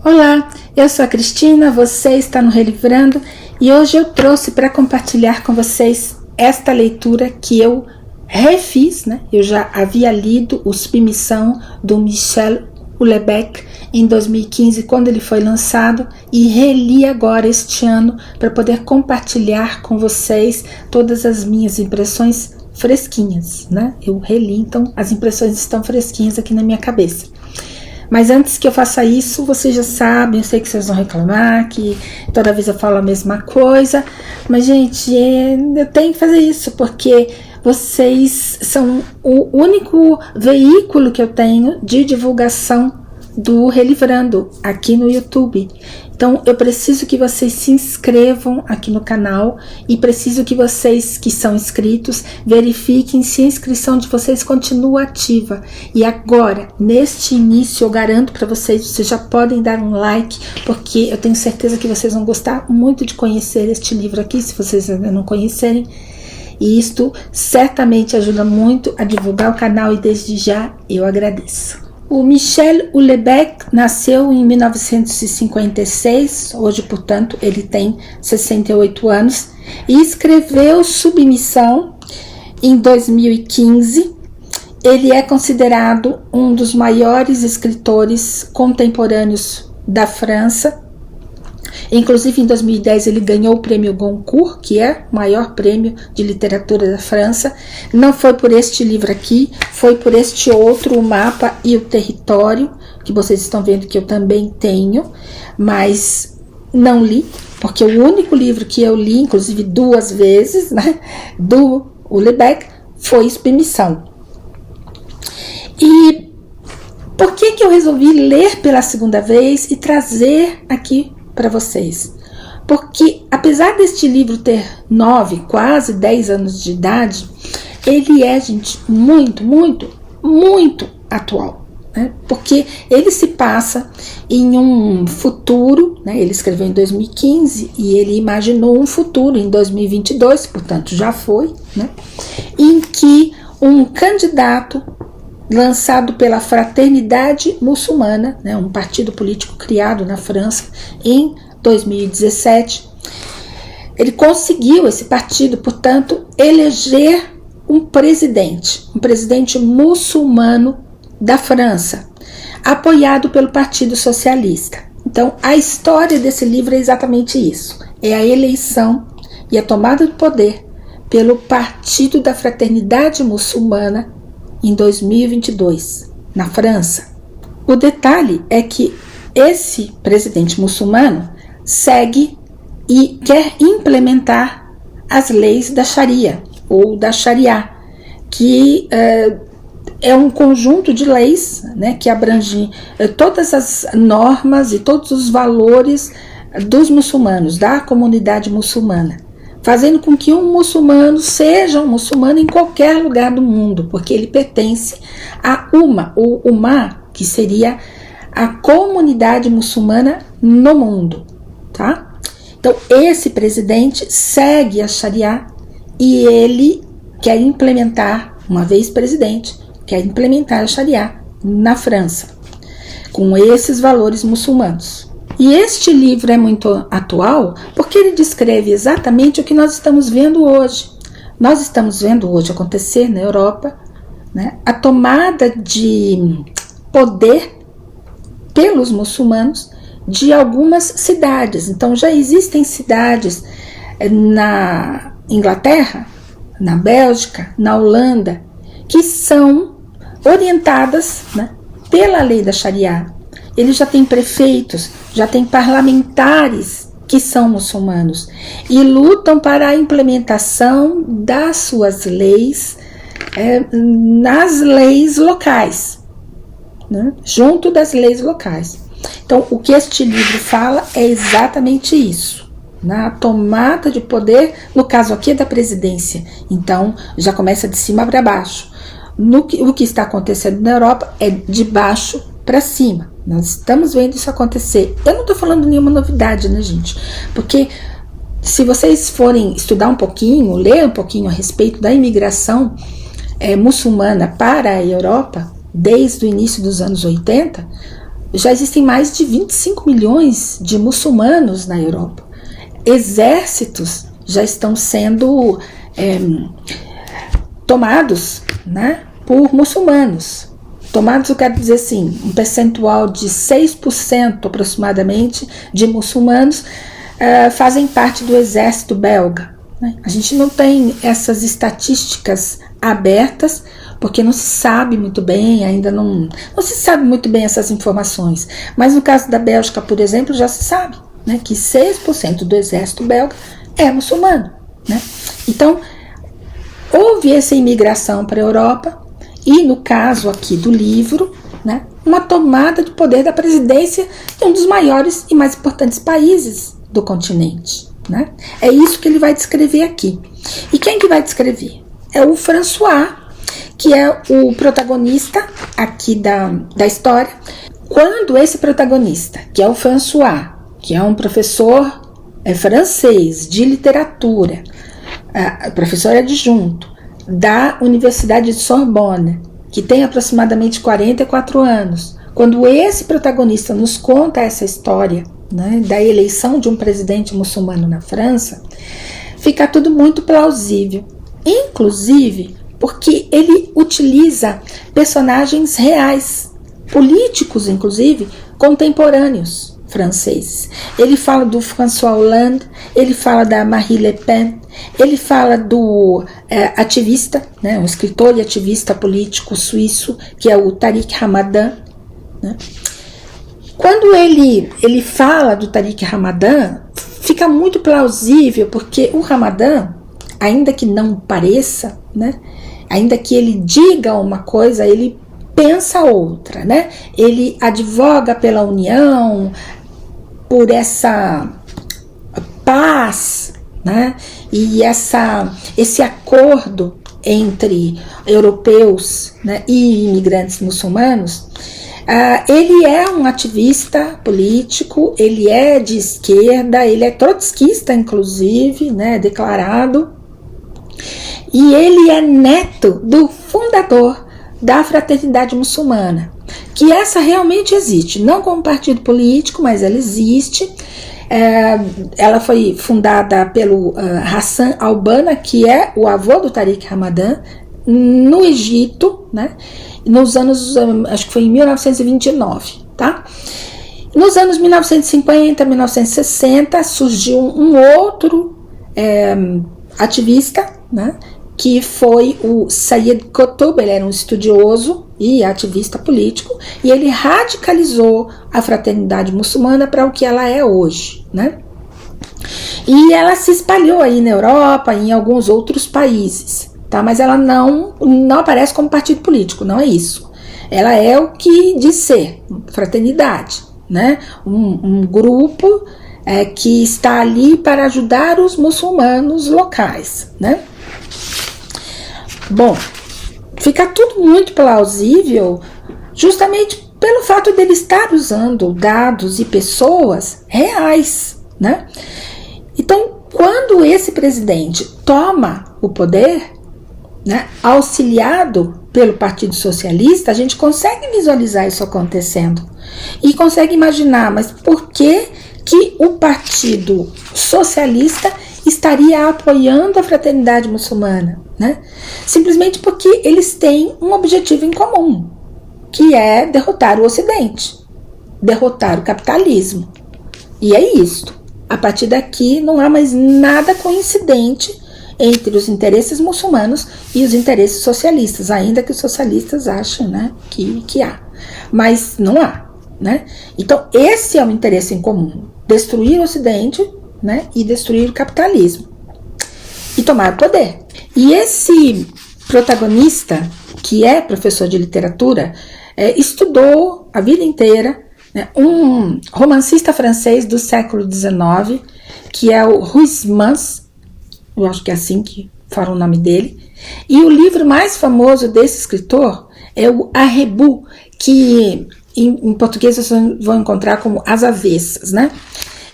Olá, eu sou a Cristina, você está no Relivrando e hoje eu trouxe para compartilhar com vocês esta leitura que eu refiz, né? Eu já havia lido o Submissão do Michel Houellebecq em 2015 quando ele foi lançado e reli agora este ano para poder compartilhar com vocês todas as minhas impressões fresquinhas, né? Eu reli, então as impressões estão fresquinhas aqui na minha cabeça. Mas antes que eu faça isso, vocês já sabem, eu sei que vocês vão reclamar, que toda vez eu falo a mesma coisa, mas gente, eu tenho que fazer isso, porque vocês são o único veículo que eu tenho de divulgação do Relivrando aqui no YouTube. Então eu preciso que vocês se inscrevam aqui no canal e preciso que vocês que são inscritos verifiquem se a inscrição de vocês continua ativa. E agora, neste início, eu garanto para vocês, vocês já podem dar um like, porque eu tenho certeza que vocês vão gostar muito de conhecer este livro aqui, se vocês ainda não conhecerem. E isto certamente ajuda muito a divulgar o canal e desde já eu agradeço. O Michel Houellebecq nasceu em 1956, hoje, portanto, ele tem 68 anos, e escreveu Submissão em 2015. Ele é considerado um dos maiores escritores contemporâneos da França. Inclusive, em 2010, ele ganhou o prêmio Goncourt, que é o maior prêmio de literatura da França. Não foi por este livro aqui, foi por este outro, O Mapa e o Território, que vocês estão vendo que eu também tenho, mas não li, porque o único livro que eu li, inclusive 2 vezes, né, do Houellebecq, foi Submissão. E por que eu resolvi ler pela segunda vez e trazer aqui para vocês? Porque apesar deste livro ter 9, quase 10 anos de idade, ele é, gente, muito atual, né? Porque ele se passa em um futuro, né? Ele escreveu em 2015 e ele imaginou um futuro em 2022, portanto já foi, né? Em que um candidato lançado pela Fraternidade Muçulmana, né, um partido político criado na França em 2017, ele conseguiu, esse partido, portanto, eleger um presidente muçulmano da França, apoiado pelo Partido Socialista. Então, a história desse livro é exatamente isso, é a eleição e a tomada do poder pelo Partido da Fraternidade Muçulmana em 2022, na França. O detalhe é que esse presidente muçulmano segue e quer implementar as leis da Sharia, ou da Sharia, que é um conjunto de leis, né, que abrange todas as normas e todos os valores dos muçulmanos, da comunidade muçulmana, fazendo com que um muçulmano seja um muçulmano em qualquer lugar do mundo, porque ele pertence a o Ummah, que seria a comunidade muçulmana no mundo, tá? Então, esse presidente segue a Sharia e ele quer implementar, uma vez presidente, quer implementar a Sharia na França, com esses valores muçulmanos. E este livro é muito atual porque ele descreve exatamente o que nós estamos vendo hoje. Nós estamos vendo hoje acontecer na Europa, né, a tomada de poder pelos muçulmanos de algumas cidades. Então já existem cidades na Inglaterra, na Bélgica, na Holanda, que são orientadas, né, pela lei da Sharia. Eles já têm prefeitos, já têm parlamentares que são muçulmanos e lutam para a implementação das suas leis nas leis locais, né? Junto das leis locais. Então, o que este livro fala é exatamente isso, na tomada de poder, no caso aqui é da presidência. Então, já começa de cima para baixo. O que está acontecendo na Europa é de baixo para cima. Nós estamos vendo isso acontecer. Eu não estou falando nenhuma novidade, né, gente? Porque se vocês forem estudar um pouquinho, ler um pouquinho a respeito da imigração muçulmana para a Europa, desde o início dos anos 80, já existem mais de 25 milhões de muçulmanos na Europa. Exércitos já estão sendo tomados, né, por muçulmanos. Tomados, eu quero dizer assim, um percentual de 6% aproximadamente de muçulmanos fazem parte do exército belga, né? A gente não tem essas estatísticas abertas, porque não se sabe muito bem, ainda não se sabe muito bem essas informações. Mas no caso da Bélgica, por exemplo, já se sabe, né, que 6% do exército belga é muçulmano, né? Então, houve essa imigração para a Europa e, no caso aqui do livro, né, uma tomada de poder da presidência de um dos maiores e mais importantes países do continente, né? É isso que ele vai descrever aqui. E quem que vai descrever? É o François, que é o protagonista aqui da história. Quando esse protagonista, que é o François, que é um professor francês de literatura, professor adjunto da Universidade de Sorbonne, que tem aproximadamente 44 anos, quando esse protagonista nos conta essa história, né, da eleição de um presidente muçulmano na França, fica tudo muito plausível, inclusive porque ele utiliza personagens reais, políticos inclusive, contemporâneos franceses. Ele fala do François Hollande, ele fala da Marine Le Pen, ele fala do ativista, né, um escritor e ativista político suíço, que é o Tariq Ramadan, né? Quando ele fala do Tariq Ramadan, fica muito plausível, porque o Ramadan, ainda que não pareça, né, ainda que ele diga uma coisa, ele pensa outra, né? Ele advoga pela união, por essa paz, né? E esse acordo entre europeus, né, e imigrantes muçulmanos. Ele é um ativista político, ele é de esquerda, ele é trotskista, inclusive, né, declarado, e ele é neto do fundador da Fraternidade Muçulmana, que essa realmente existe, não como partido político, mas ela existe. Ela foi fundada pelo Hassan al-Banna, que é o avô do Tariq Ramadan, no Egito, né, nos anos, acho que foi em 1929, tá? Nos anos 1950, 1960, surgiu um outro ativista, né, que foi o Sayyid Qutb. Ele era um estudioso e ativista político, e ele radicalizou a fraternidade muçulmana para o que ela é hoje, né? E ela se espalhou aí na Europa e em alguns outros países, tá? Mas ela não aparece como partido político, não é isso. Ela é o que diz ser fraternidade, né? Um grupo que está ali para ajudar os muçulmanos locais, né? Bom, fica tudo muito plausível justamente pelo fato dele estar usando dados e pessoas reais, né? Então, quando esse presidente toma o poder, né, auxiliado pelo Partido Socialista, a gente consegue visualizar isso acontecendo e consegue imaginar, mas por que o Partido Socialista estaria apoiando a fraternidade muçulmana, né? Simplesmente porque eles têm um objetivo em comum, que é derrotar o Ocidente, derrotar o capitalismo. E é isso. A partir daqui não há mais nada coincidente entre os interesses muçulmanos e os interesses socialistas, ainda que os socialistas achem, né, que há. Mas não há, né? Então esse é o interesse em comum: destruir o Ocidente, né, e destruir o capitalismo e tomar o poder. E esse protagonista, que é professor de literatura, estudou a vida inteira, né, um romancista francês do século XIX, que é o Huysmans, eu acho que é assim que fala o nome dele, e o livro mais famoso desse escritor é o Arrebu, que em português vocês vão encontrar como As Avessas, né?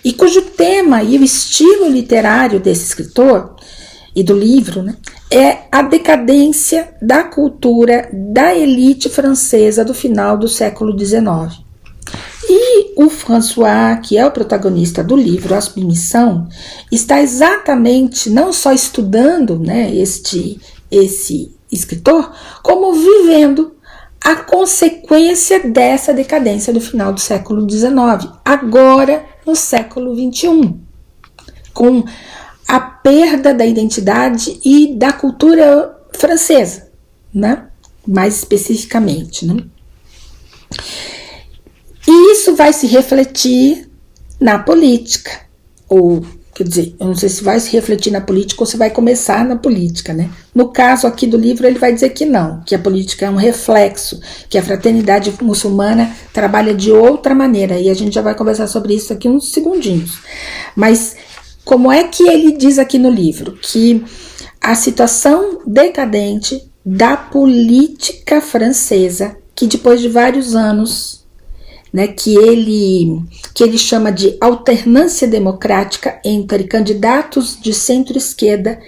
E cujo tema e o estilo literário desse escritor e do livro, né, é a decadência da cultura da elite francesa do final do século XIX. o François, que é o protagonista do livro A Submissão, está exatamente não só estudando, né, esse escritor, como vivendo a consequência dessa decadência do final do século XIX, agora no século XXI, com a perda da identidade e da cultura francesa, né? Mais especificamente. Né? E isso vai se refletir na política, ou, quer dizer, eu não sei se vai se refletir na política ou se vai começar na política, né? No caso aqui do livro, ele vai dizer que não, que a política é um reflexo, que a fraternidade muçulmana trabalha de outra maneira, e a gente já vai conversar sobre isso aqui uns segundinhos. Mas como é que ele diz aqui no livro? Que a situação decadente da política francesa, que depois de vários anos, né, que ele chama de alternância democrática entre candidatos de centro-esquerda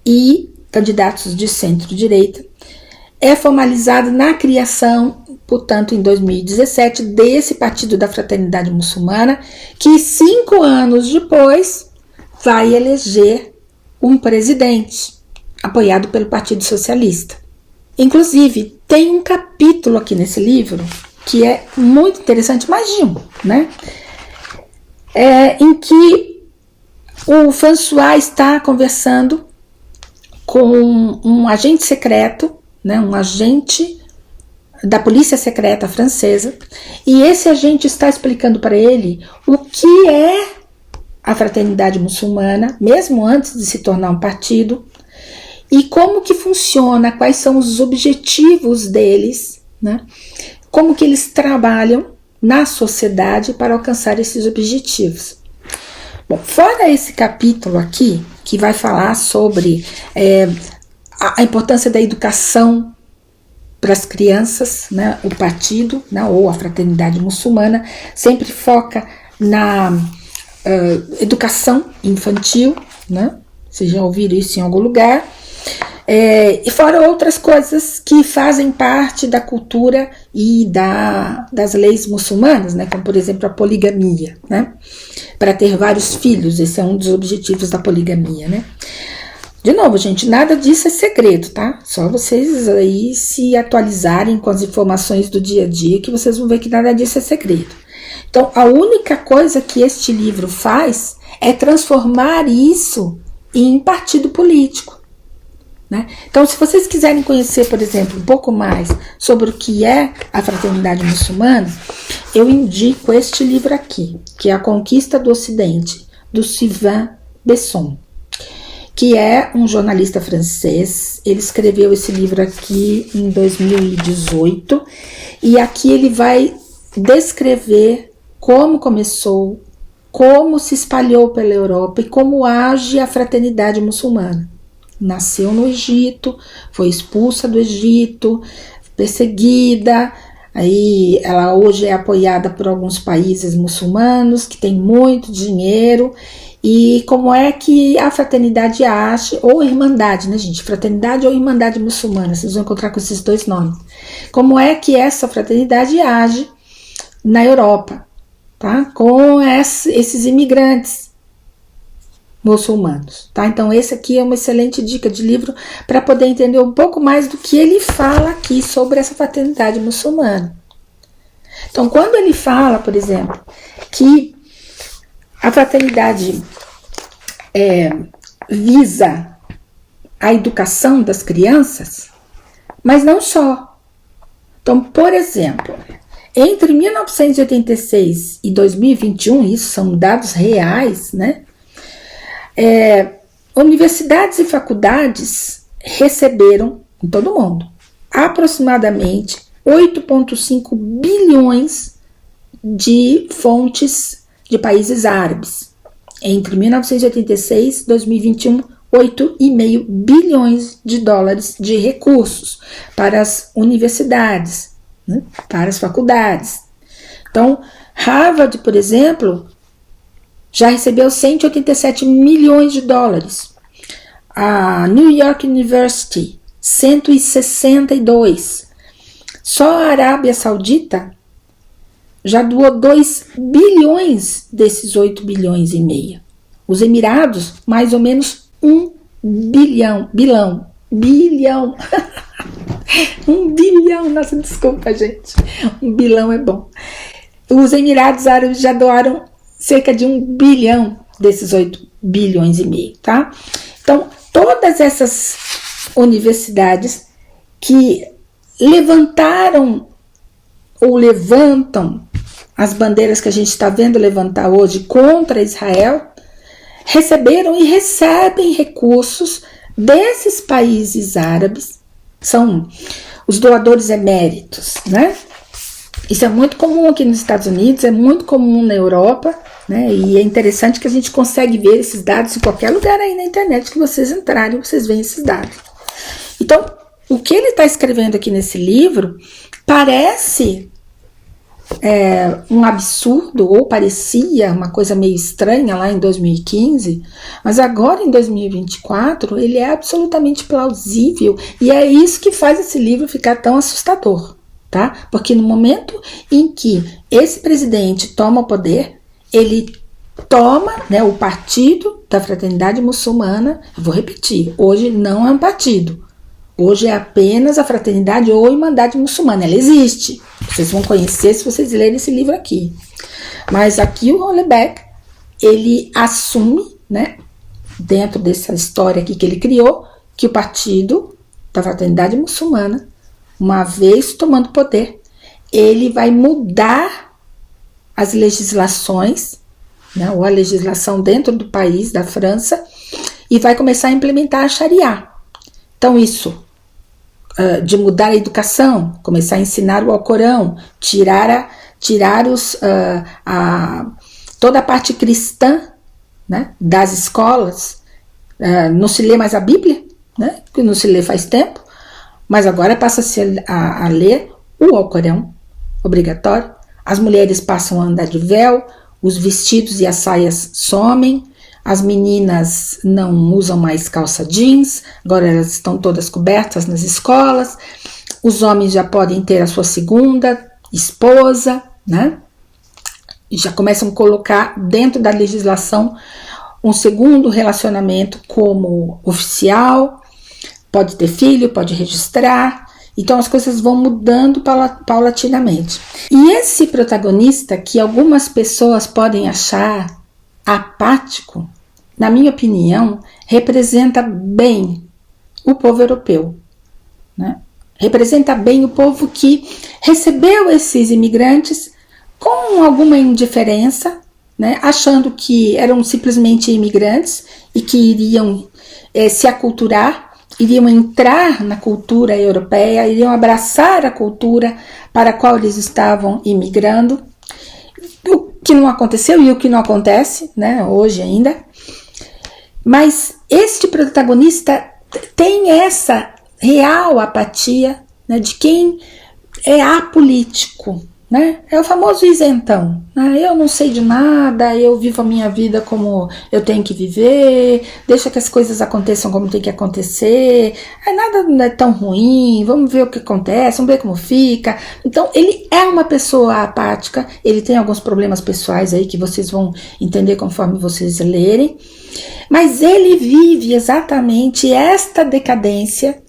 e candidatos de centro-direita, é formalizado na criação, portanto, em 2017, desse Partido da Fraternidade Muçulmana, que 5 anos depois vai eleger um presidente, apoiado pelo Partido Socialista. Inclusive, tem um capítulo aqui nesse livro que é muito interessante, mais de um, né? Em que o François está conversando com um agente secreto, né? Um agente da polícia secreta francesa, e esse agente está explicando para ele o que é a fraternidade muçulmana, mesmo antes de se tornar um partido, e como que funciona, quais são os objetivos deles, né? Como que eles trabalham na sociedade para alcançar esses objetivos. Bom, fora esse capítulo aqui, que vai falar sobre a importância da educação para as crianças, né? O partido, né? Ou a fraternidade muçulmana sempre foca na educação infantil, né? Vocês já ouviram isso em algum lugar. E fora outras coisas que fazem parte da cultura e das leis muçulmanas, né? Como por exemplo a poligamia, né? Para ter vários filhos, esse é um dos objetivos da poligamia, né? De novo, gente, nada disso é segredo, tá? Só vocês aí se atualizarem com as informações do dia a dia que vocês vão ver que nada disso é segredo. Então, a única coisa que este livro faz é transformar isso em partido político. Né? Então, se vocês quiserem conhecer, por exemplo, um pouco mais sobre o que é a fraternidade muçulmana, eu indico este livro aqui, que é A Conquista do Ocidente, do Sylvain Besson, que é um jornalista francês. Ele escreveu esse livro aqui em 2018, e aqui ele vai descrever como começou, como se espalhou pela Europa e como age a fraternidade muçulmana. Nasceu no Egito, foi expulsa do Egito, perseguida, aí ela hoje é apoiada por alguns países muçulmanos que têm muito dinheiro. E como é que a fraternidade age, ou irmandade, né, gente? Fraternidade ou irmandade muçulmana, vocês vão encontrar com esses dois nomes. Como é que essa fraternidade age na Europa, tá? Com esses imigrantes muçulmanos, tá? Então esse aqui é uma excelente dica de livro para poder entender um pouco mais do que ele fala aqui sobre essa fraternidade muçulmana. Então, quando ele fala, por exemplo, que a fraternidade visa a educação das crianças, mas não só. Então, por exemplo, entre 1986 e 2021, isso são dados reais, né? Universidades e faculdades receberam, em todo o mundo, aproximadamente 8,5 bilhões de fontes de países árabes. Entre 1986 e 2021, 8,5 bilhões de dólares de recursos para as universidades, né, para as faculdades. Então, Harvard, por exemplo, já recebeu 187 milhões de dólares. A New York University, 162. Só a Arábia Saudita já doou 2 bilhões desses 8 bilhões e meio. Os Emirados, mais ou menos 1 bilhão. 1 bilhão, nossa, desculpa, gente. 1 bilhão é bom. Os Emirados Árabes já doaram cerca de 1 bilhão desses 8 bilhões e meio, tá? Então, todas essas universidades que levantaram ou levantam as bandeiras que a gente está vendo levantar hoje contra Israel, receberam e recebem recursos desses países árabes, são os doadores eméritos, né? Isso é muito comum aqui nos Estados Unidos, é muito comum na Europa, né? E é interessante que a gente consegue ver esses dados em qualquer lugar aí na internet que vocês entrarem, vocês veem esses dados. Então, o que ele está escrevendo aqui nesse livro parece um absurdo, ou parecia uma coisa meio estranha lá em 2015, mas agora em 2024 ele é absolutamente plausível, e é isso que faz esse livro ficar tão assustador, tá? Porque no momento em que esse presidente toma o poder, ele toma, né, o Partido da Fraternidade Muçulmana. Eu vou repetir, hoje não é um partido, hoje é apenas a Fraternidade ou Irmandade Muçulmana. Ela existe, vocês vão conhecer se vocês lerem esse livro aqui. Mas aqui o Hollenbeck, ele assume, né, dentro dessa história aqui que ele criou, que o Partido da Fraternidade Muçulmana, uma vez tomando poder, ele vai mudar as legislações, né, ou a legislação dentro do país, da França, e vai começar a implementar a Sharia. Então isso, de mudar a educação, começar a ensinar o Alcorão, tirar toda a parte cristã, né, das escolas, não se lê mais a Bíblia, né, que não se lê faz tempo, mas agora passa-se a ler o Alcorão, obrigatório. As mulheres passam a andar de véu, os vestidos e as saias somem, as meninas não usam mais calça jeans, agora elas estão todas cobertas nas escolas, os homens já podem ter a sua segunda esposa, né? E já começam a colocar dentro da legislação um segundo relacionamento como oficial, pode ter filho, pode registrar. Então as coisas vão mudando paulatinamente. E esse protagonista, que algumas pessoas podem achar apático, na minha opinião, representa bem o povo europeu, né? Representa bem o povo que recebeu esses imigrantes com alguma indiferença, né? Achando que eram simplesmente imigrantes e que iriam se aculturar, iriam entrar na cultura europeia, iriam abraçar a cultura para a qual eles estavam imigrando, o que não aconteceu e o que não acontece, né, hoje ainda. Mas este protagonista tem essa real apatia, né, de quem é apolítico, né? É o famoso isentão, né? Eu não sei de nada, eu vivo a minha vida como eu tenho que viver, deixa que as coisas aconteçam como tem que acontecer, nada não é tão ruim, vamos ver o que acontece, vamos ver como fica. Então ele é uma pessoa apática, ele tem alguns problemas pessoais aí que vocês vão entender conforme vocês lerem, mas ele vive exatamente esta decadência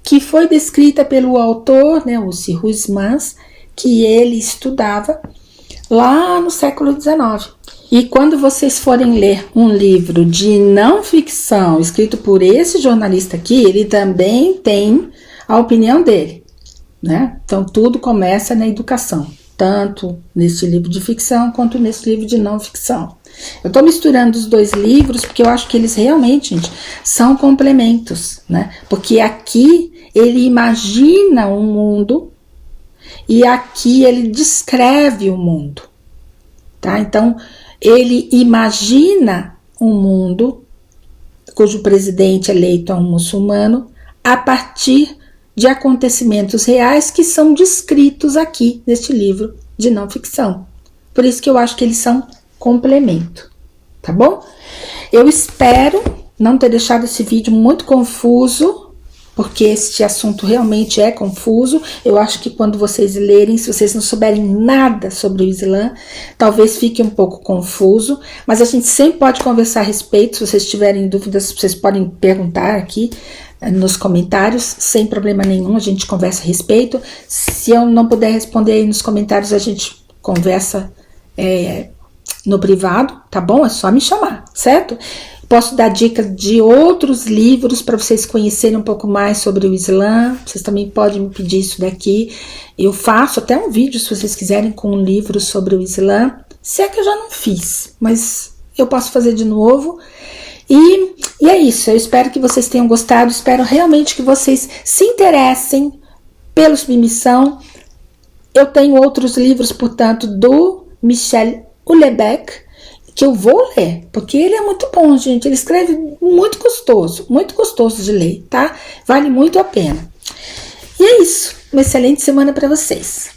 que foi descrita pelo autor, né, o Cyrus Mans, que ele estudava lá no século XIX. E quando vocês forem ler um livro de não ficção escrito por esse jornalista aqui, ele também tem a opinião dele, né? Então tudo começa na educação, tanto nesse livro de ficção quanto nesse livro de não ficção. Eu estou misturando os dois livros porque eu acho que eles realmente, gente, são complementos, né? Porque aqui ele imagina um mundo e aqui ele descreve o mundo, tá? Então, ele imagina um mundo cujo presidente eleito é um muçulmano a partir de acontecimentos reais que são descritos aqui neste livro de não ficção. Por isso que eu acho que eles são complemento, tá bom? Eu espero não ter deixado esse vídeo muito confuso porque este assunto realmente é confuso. Eu acho que quando vocês lerem, se vocês não souberem nada sobre o Islã, talvez fique um pouco confuso, mas a gente sempre pode conversar a respeito. Se vocês tiverem dúvidas, vocês podem perguntar aqui nos comentários, sem problema nenhum, a gente conversa a respeito. Se eu não puder responder aí nos comentários, a gente conversa no privado, tá bom? É só me chamar, certo? Posso dar dicas de outros livros para vocês conhecerem um pouco mais sobre o Islã. Vocês também podem me pedir isso daqui. Eu faço até um vídeo, se vocês quiserem, com um livro sobre o Islã. Se é que eu já não fiz, mas eu posso fazer de novo. E é isso. Eu espero que vocês tenham gostado. Espero realmente que vocês se interessem pela submissão. Eu tenho outros livros, portanto, do Michel Houellebecq, que eu vou ler, porque ele é muito bom, gente. Ele escreve muito gostoso de ler, tá? Vale muito a pena. E é isso. Uma excelente semana para vocês.